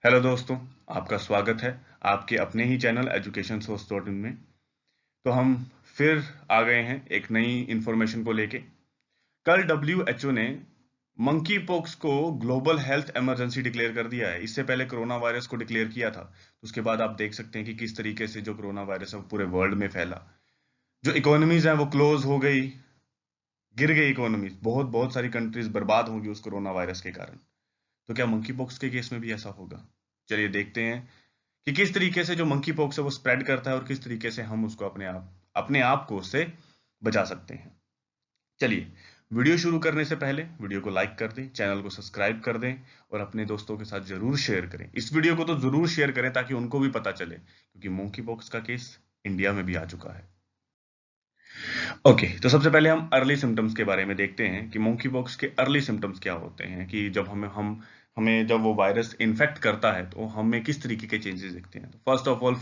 Hello दोस्तों, आपका स्वागत है आपके अपने ही channel education source dot in में। तो हम फिर आ गए हैं एक नई इंफॉर्मेशन को लेके। कल WHO ने मंकी पॉक्स को ग्लोबल हेल्थ इमरजेंसी डिक्लेयर कर दिया है। इससे पहले कोरोना वायरस को डिक्लेयर किया था। उसके बाद आप देख सकते हैं कि किस तरीके से जो कोरोना वायरस है वो पूरे वर्ल्ड में फैला। जो इकोनॉमीज हैं वो क्लोज हो गई, गिर गई इकोनॉमीज। बहुत बहुत सारी कंट्रीज बर्बाद होंगी उस कोरोना वायरस के कारण। तो क्या मंकी पॉक्स के केस में भी ऐसा होगा? चलिए देखते हैं कि किस तरीके से जो मंकी पॉक्स है वो स्प्रेड करता है और किस तरीके से हम उसको अपने आप को उससे बचा सकते हैं। चलिए, वीडियो शुरू करने से पहले वीडियो को लाइक कर दें, चैनल को सब्सक्राइब कर दें और अपने दोस्तों के साथ जरूर शेयर करें। इस वीडियो को तो जरूर शेयर करें ताकि उनको भी पता चले, क्योंकि मंकी पॉक्स का केस इंडिया में भी आ चुका है। ओके, तो सबसे पहले हम अर्ली सिम्टम्स के बारे में देखते हैं कि मंकी पॉक्स के अर्ली सिम्टम्स क्या होते हैं। कि जब हमें जब वो वायरस इन्फेक्ट करता है तो हमें किस तरीके के चेंजेस दिखते हैं। तो फर्स्ट ऑफ ऑल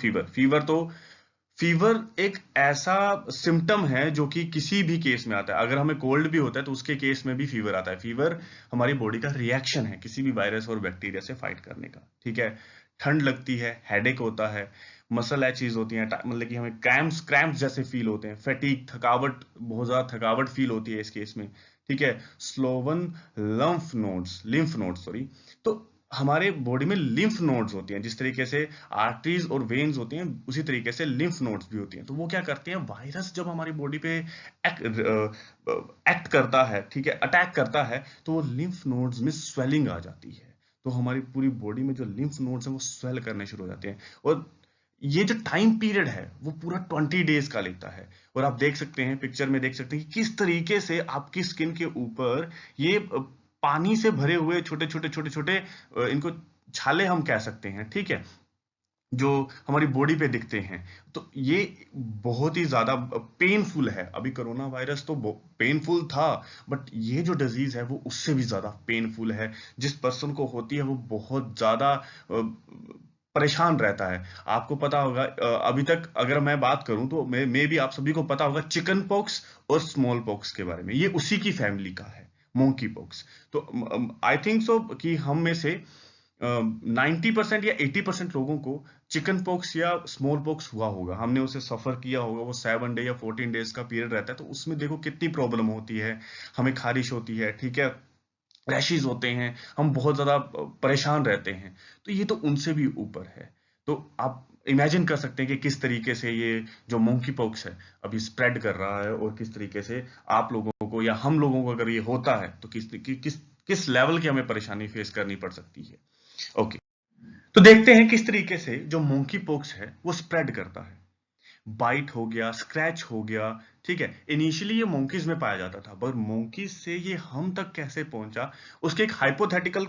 फीवर एक ऐसा सिम्टम है जो कि किसी भी केस में आता है। अगर हमें कोल्ड भी होता है तो उसके केस में भी फीवर आता है। फीवर हमारी बॉडी का रिएक्शन है किसी भी वायरस और बैक्टीरिया से फाइट करने का। ठीक है, ठंड लगती है, हेडेक होता है, मसल एचीज होती हैं, मतलब कि हमें क्रैम्प्स क्रैम्प्स जैसे फील होते हैं, फैटीग, थकावट, बहुत ज्यादा थकावट फील होती है इस केस में। ठीक है, स्लोवन लिम्फ नोड्स सॉरी। तो हमारे बॉडी में लिम्फ नोड्स होती हैं। जिस तरीके से आर्टरीज और वेन्स होती हैं उसी तरीके से लिम्फ नोड्स भी होती हैं। तो वो क्या करते हैं, वायरस जब हमारी बॉडी पे एक्ट करता है, ठीक है, अटैक करता है, तो वो लिम्फ नोड्स में स्वेलिंग आ जाती है। तो हमारी पूरी बॉडी में जो लिम्फ नोड्स हैं वो स्वेल करने शुरू हो जाते हैं। और ये जो टाइम पीरियड है वो पूरा 20 डेज का लेता है। और आप देख सकते हैं, पिक्चर में देख सकते हैं कि किस तरीके से आपकी स्किन के ऊपर ये पानी से भरे हुए छोटे छोटे इनको छाले हम कह सकते हैं, ठीक है, जो हमारी बॉडी पे दिखते हैं। तो ये बहुत ही ज्यादा पेनफुल है। अभी कोरोना वायरस तो पेनफुल था, बट ये जो डिजीज है वो उससे भी ज्यादा पेनफुल है। जिस पर्सन को होती है वो बहुत ज्यादा परेशान रहता है। आपको पता होगा, अभी तक अगर मैं बात करूं तो मे भी आप सभी को पता होगा चिकन पॉक्स और स्मॉल पॉक्स के बारे में। ये उसी की फैमिली का है, मोंकी पॉक्स। तो आई थिंक सो कि हम में से 90% या 80% लोगों को चिकन पॉक्स या स्मॉल पॉक्स हुआ होगा। हमने उसे सफर किया होगा। वो 7 डे या 14 डेज का पीरियड रहता है। तो उसमें देखो कितनी प्रॉब्लम होती है, हमें खारिश होती है, ठीक है, रैशेज होते हैं, हम बहुत ज्यादा परेशान रहते हैं। तो ये तो उनसे भी ऊपर है। तो आप इमेजिन कर सकते हैं कि किस तरीके से ये जो मोंकी पॉक्स है अभी स्प्रेड कर रहा है और किस तरीके से आप लोगों को या हम लोगों को अगर ये होता है तो किस लेवल की हमें परेशानी फेस करनी पड़ सकती है। ओके, तो देखते हैं किस तरीके से जो मोंकी पॉक्स है वो स्प्रेड करता है। बाइट हो गया, स्क्रैच हो गया, ठीक है। इनिशियली ये मोंकीज में पाया जाता था, पर मोंकीज से ये हम तक कैसे पहुंचा, उसके एक हाइपोथेटिकल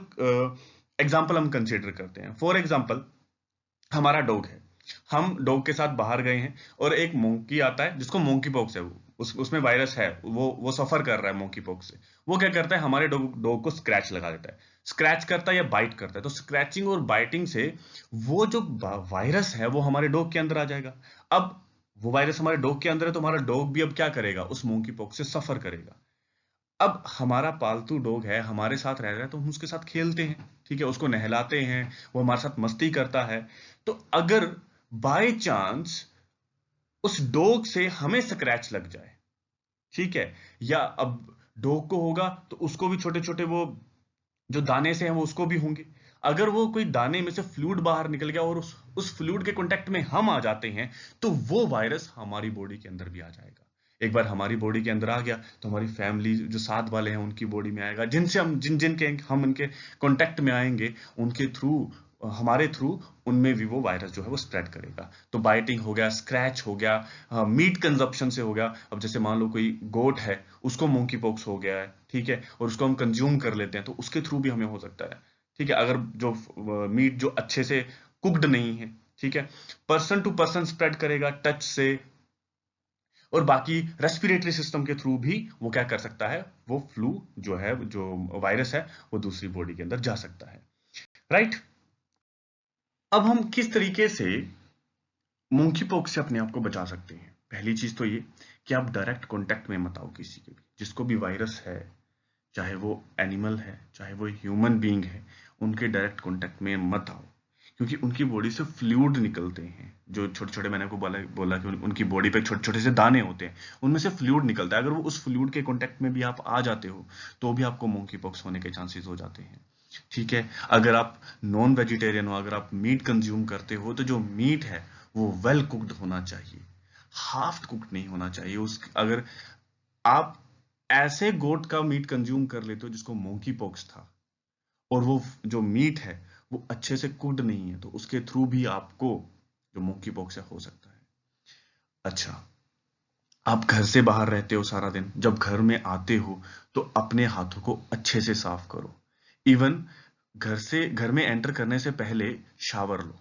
एग्जाम्पल हम कंसिडर करते हैं। फॉर एग्जाम्पल, हमारा डॉग है, हम डॉग के साथ बाहर गए हैं और एक मोंकी आता है जिसको मोंकी पॉक्स है। उसमें वायरस है, वो सफर कर रहा है मोंकी पॉक्स से। वो क्या करता है, हमारे डॉग को स्क्रैच लगा देता है। स्क्रैच करता है या बाइट करता है, तो स्क्रैचिंग और बाइटिंग से वो जो वायरस है वो हमारे डॉग के अंदर आ जाएगा। अब वो वायरस हमारे डॉग के अंदर है तो हमारा डॉग भी अब क्या करेगा, उस मोंकी पॉक्स से सफर करेगा। अब हमारा पालतू डॉग है, हमारे साथ रह रहा है, तो हम उसके साथ खेलते हैं, ठीक है, उसको नहलाते हैं, वो हमारे साथ मस्ती करता है। तो अगर बाय चांस उस डॉग से हमें स्क्रैच लग जाए, ठीक है, या अब डॉग को होगा तो उसको भी छोटे छोटे वो जो दाने से हैं वो उसको भी होंगे। अगर वो कोई दाने में से फ्लूइड बाहर निकल गया और उस फ्लूइड के कांटेक्ट में हम आ जाते हैं, तो वो वायरस हमारी बॉडी के अंदर भी आ जाएगा। एक बार हमारी बॉडी के अंदर आ गया तो हमारी फैमिली जो साथ वाले हैं उनकी बॉडी में आएगा, जिनसे हम जिन जिन के हम इनके कांटेक्ट में आएंगे उनके थ्रू, हमारे थ्रू, उनमें भी वो वायरस जो है वो स्प्रेड करेगा। तो बाइटिंग हो गया, स्क्रैच हो गया, मीट कंजप्शन से हो गया। अब जैसे मान लो कोई गोट है, उसको मोंकी पॉक्स हो गया है, ठीक है, और उसको हम कंज्यूम कर लेते हैं तो उसके थ्रू भी हमें हो सकता है। ठीक है, अगर जो मीट जो अच्छे से कुक्ड नहीं है, ठीक है, पर्सन टू पर्सन स्प्रेड करेगा, टच से। और बाकी रेस्पिरेटरी सिस्टम के थ्रू भी वो क्या कर सकता है, वो फ्लू जो है, जो वायरस है, वो दूसरी बॉडी के अंदर जा सकता है। राइट। अब हम किस तरीके से मोंकी पॉक्स से अपने आप को बचा सकते हैं। पहली चीज तो ये कि आप डायरेक्ट कांटेक्ट में मत आओ किसी के भी, जिसको भी वायरस है, चाहे वो एनिमल है चाहे वो ह्यूमन बीइंग है, उनके डायरेक्ट कांटेक्ट में मत आओ। क्योंकि उनकी बॉडी से फ्लूइड निकलते हैं, जो छोटे छोटे, मैंने आपको बोला कि उनकी बॉडी पे छोटे छोटे से दाने होते हैं, उनमें से फ्लूइड निकलता है। अगर वो उस फ्लूइड के कांटेक्ट में भी आप आ जाते हो तो भी आपको मोंकी पॉक्स होने के चांसेस हो जाते हैं। ठीक है। अगर आप नॉन वेजिटेरियन हो, अगर आप मीट कंज्यूम करते हो, तो जो मीट है वो वेल कुक्ड होना चाहिए, हाफ कुक्ड नहीं होना चाहिए। उस अगर आप ऐसे गोट का मीट कंज्यूम कर लेते हो जिसको मोंकी पॉक्स था, और वो जो मीट है वो अच्छे से कुक्ड नहीं है, तो उसके थ्रू भी आपको जो मोंकी पॉक्स है हो सकता है। अच्छा, आप घर से बाहर रहते हो सारा दिन, जब घर में आते हो तो अपने हाथों को अच्छे से साफ करो। इवन घर में एंटर करने से पहले शावर लो।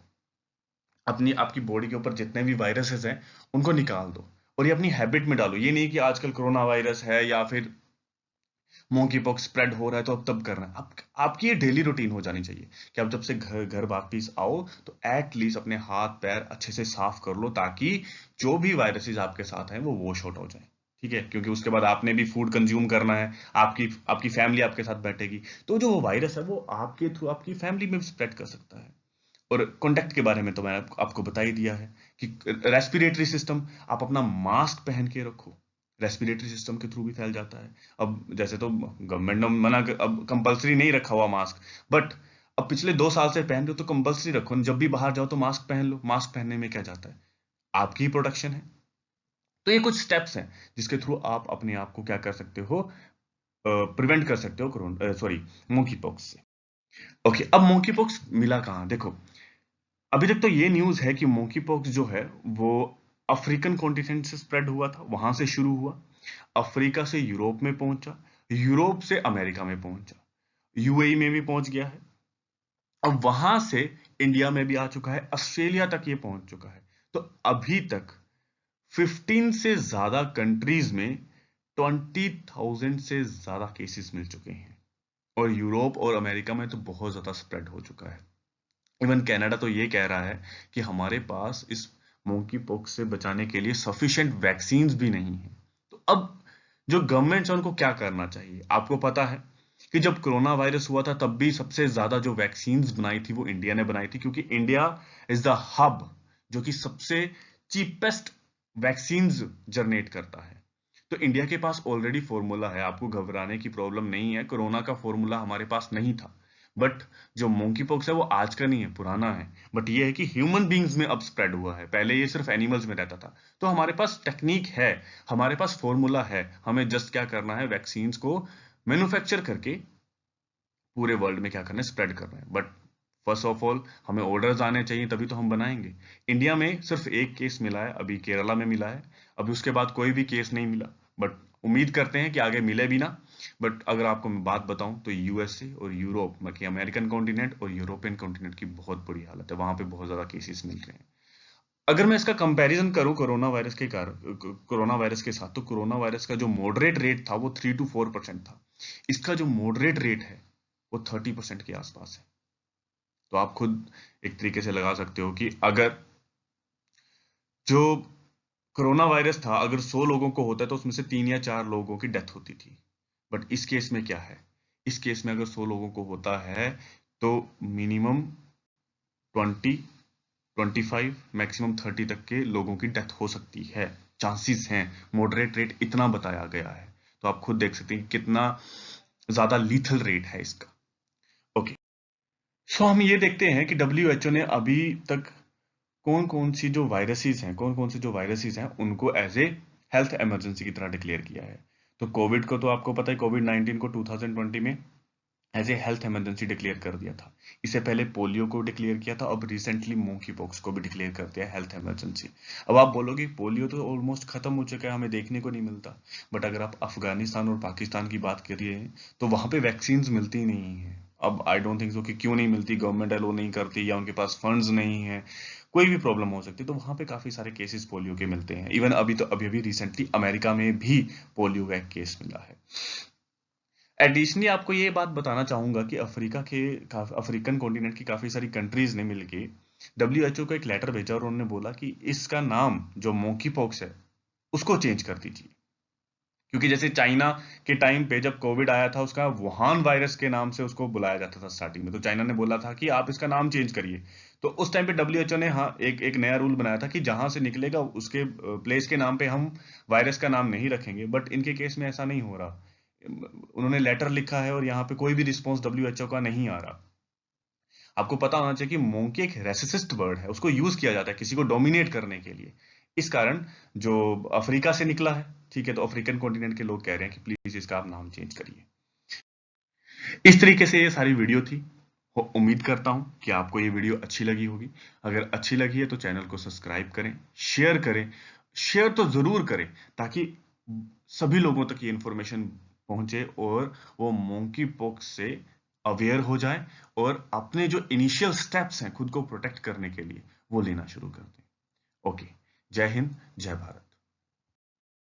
आपकी बॉडी के ऊपर जितने भी वायरसेस हैं उनको निकाल दो, और ये अपनी हैबिट में डालो। ये नहीं कि आजकल कोरोना वायरस है या फिर मोंकी पॉक्स स्प्रेड हो रहा है तो अब तब करना है। आपकी ये डेली रूटीन हो जानी चाहिए कि आप जब से घर घर वापिस आओ तो एट लीस्ट अपने हाथ पैर अच्छे से साफ कर लो, ताकि जो भी वायरसेस आपके साथ हैं वो वॉश आउट हो जाए। ठीक है, क्योंकि उसके बाद आपने भी फूड कंज्यूम करना है, आपकी आपकी फैमिली आपके साथ बैठेगी, तो जो वो वायरस है वो आपके थ्रू आपकी फैमिली में भी स्प्रेड कर सकता है। और कॉन्टेक्ट के बारे में तो मैंने आपको बता ही दिया है कि रेस्पिरेटरी सिस्टम, आप अपना मास्क पहन के रखो, रेस्पिरेटरी सिस्टम के थ्रू भी फैल जाता है। अब जैसे तो गवर्नमेंट ने अब कंपलसरी नहीं रखा हुआ मास्क, बट अब पिछले 2 साल से पहन रहे हो तो कंपलसरी रखो, जब भी बाहर जाओ तो मास्क पहन लो। मास्क पहनने में क्या जाता है, आपकी ही प्रोटेक्शन है। तो ये कुछ स्टेप्स हैं जिसके थ्रू आप अपने आप को क्या कर सकते हो, प्रिवेंट कर सकते हो कोरोना, सॉरी, मोंकी पॉक्स से। ओके, अब मोंकी पॉक्स मिला कहाँ, देखो अभी तक तो ये न्यूज है कि मोंकी पॉक्स जो है वो अफ्रीकन कॉन्टिनेंट से स्प्रेड हुआ था, वहां से शुरू हुआ, अफ्रीका से यूरोप में पहुंचा, यूरोप से अमेरिका में पहुंचा, यूएई में भी पहुंच गया है, अब वहां से इंडिया में भी आ चुका है, ऑस्ट्रेलिया तक ये पहुंच चुका है। तो अभी तक 15 से ज्यादा कंट्रीज में 20,000 से ज्यादा केसेस मिल चुके हैं, और यूरोप और अमेरिका में तो बहुत ज्यादा स्प्रेड हो चुका है। इवन कनाडा तो ये कह रहा है कि हमारे पास इस मोंकी पॉक्स से बचाने के लिए सफिशिएंट वैक्सीन्स भी नहीं है। तो अब जो गवर्नमेंट्स है उनको क्या करना चाहिए, आपको पता है कि जब कोरोना वायरस हुआ था तब भी सबसे ज्यादा जो वैक्सीन्स बनाई थी वो इंडिया ने बनाई थी, क्योंकि इंडिया इज द हब जो कि सबसे चीपेस्ट वैक्सीन्स जनरेट करता है। तो इंडिया के पास ऑलरेडी फॉर्मूला है, आपको घबराने की प्रॉब्लम नहीं है। कोरोना का फॉर्मूला हमारे पास नहीं था, बट जो मोंकी पॉक्स है वो आज का नहीं है, पुराना है। बट ये है कि ह्यूमन बींग्स में अब स्प्रेड हुआ है, पहले ये सिर्फ एनिमल्स में रहता था। तो हमारे पास टेक्निक है, हमारे पास फॉर्मूला है, हमें जस्ट क्या करना है, वैक्सीन्स को मैन्युफैक्चर करके पूरे वर्ल्ड में क्या करना है, स्प्रेड करना है। बट फर्स्ट ऑफ ऑल हमें ऑर्डर्स आने चाहिए, तभी तो हम बनाएंगे। इंडिया में सिर्फ एक केस मिला है, अभी केरला में मिला है, अभी उसके बाद कोई भी केस नहीं मिला, बट उम्मीद करते हैं कि आगे मिले भी ना। बट अगर आपको मैं बात बताऊं तो यूएसए और यूरोप, मतलब अमेरिकन कॉन्टिनेंट और यूरोपियन कॉन्टिनेंट की बहुत बुरी हालत है, वहां पे बहुत ज्यादा केसेस मिल रहे हैं। अगर मैं इसका कंपैरिजन करूं कोरोना वायरस के साथ, तो कोरोना वायरस का जो मॉडरेट रेट था वो 3 to 4% था, इसका जो मॉडरेट रेट है वो 30% के आसपास है। तो आप खुद एक तरीके से लगा सकते हो कि अगर जो कोरोना वायरस था अगर 100 लोगों को होता है तो उसमें से 3 या 4 लोगों की डेथ होती थी। बट इस केस में क्या है, इस केस में अगर 100 लोगों को होता है तो मिनिमम 20, 25, मैक्सिमम 30 तक के लोगों की डेथ हो सकती है, चांसेस हैं। मॉडरेट रेट इतना बताया गया है, तो आप खुद देख सकते हैं कि कितना ज्यादा लीथल रेट है इसका। ओके, सो हम ये देखते हैं कि डब्ल्यूएचओ ने अभी तक कौन कौन सी जो वायरसेस हैं, उनको एज ए हेल्थ इमरजेंसी की तरह डिक्लेयर किया है। तो कोविड को तो आपको पता है, कोविड 19 को 2020 में as a health emergency declare कर दिया था। इससे पहले पोलियो को डिक्लेयर किया था, अब रिसेंटली मोंकी पॉक्स को भी डिक्लेयर कर दिया हेल्थ इमरजेंसी। अब आप बोलोगे पोलियो तो ऑलमोस्ट खत्म हो चुका है, हमें देखने को नहीं मिलता। बट अगर आप अफगानिस्तान और पाकिस्तान की बात करिए तो वहां पे वैक्सीन मिलती ही नहीं है। अब आई डोंट थिंक सो कि क्यों नहीं मिलती, गवर्नमेंट अलो नहीं करती या उनके पास फंड्स नहीं है, कोई भी प्रॉब्लम हो सकती है। तो वहां पे काफी सारे केसेस पोलियो के मिलते हैं। इवन अभी अभी रिसेंटली अमेरिका में भी पोलियो का एक केस मिला है। एडिशनली आपको ये बात बताना चाहूंगा कि अफ्रीकन कॉन्टिनेंट की काफी सारी कंट्रीज ने मिलके डब्ल्यूएचओ को एक लेटर भेजा और उन्होंने बोला कि इसका नाम जो मोंकी पॉक्स है उसको चेंज कर दीजिए, क्योंकि जैसे चाइना के टाइम पे जब कोविड आया था, उसका वुहान वायरस के नाम से उसको बुलाया जाता था स्टार्टिंग में, तो चाइना ने बोला था कि आप इसका नाम चेंज करिए। तो उस टाइम पे डब्ल्यूएचओ ने हाँ एक नया रूल बनाया था कि जहां से निकलेगा उसके प्लेस के नाम पे हम वायरस का नाम नहीं रखेंगे, बट इनके केस में ऐसा नहीं हो रहा। उन्होंने लेटर लिखा है और यहाँ पे कोई भी रिस्पॉन्स डब्ल्यूएचओ का नहीं आ रहा। आपको पता होना चाहिए कि मोंकी एक रेसिस्ट वर्ड है, उसको यूज किया जाता है किसी को डोमिनेट करने के लिए। इस कारण जो अफ्रीका से निकला है, ठीक है, तो अफ्रीकन कॉन्टिनेंट के लोग कह रहे हैं कि प्लीज इसका आप नाम चेंज करिए। इस तरीके से ये सारी वीडियो थी। उम्मीद करता हूं कि आपको ये वीडियो अच्छी लगी होगी। अगर अच्छी लगी है तो चैनल को सब्सक्राइब करें, शेयर करें। शेयर तो जरूर करें ताकि सभी लोगों तक ये इंफॉर्मेशन पहुंचे और वो मोंकी पॉक्स से अवेयर हो जाए और अपने जो इनिशियल स्टेप्स हैं खुद को प्रोटेक्ट करने के लिए वो लेना शुरू कर दें। ओके, जय हिंद, जय भारत।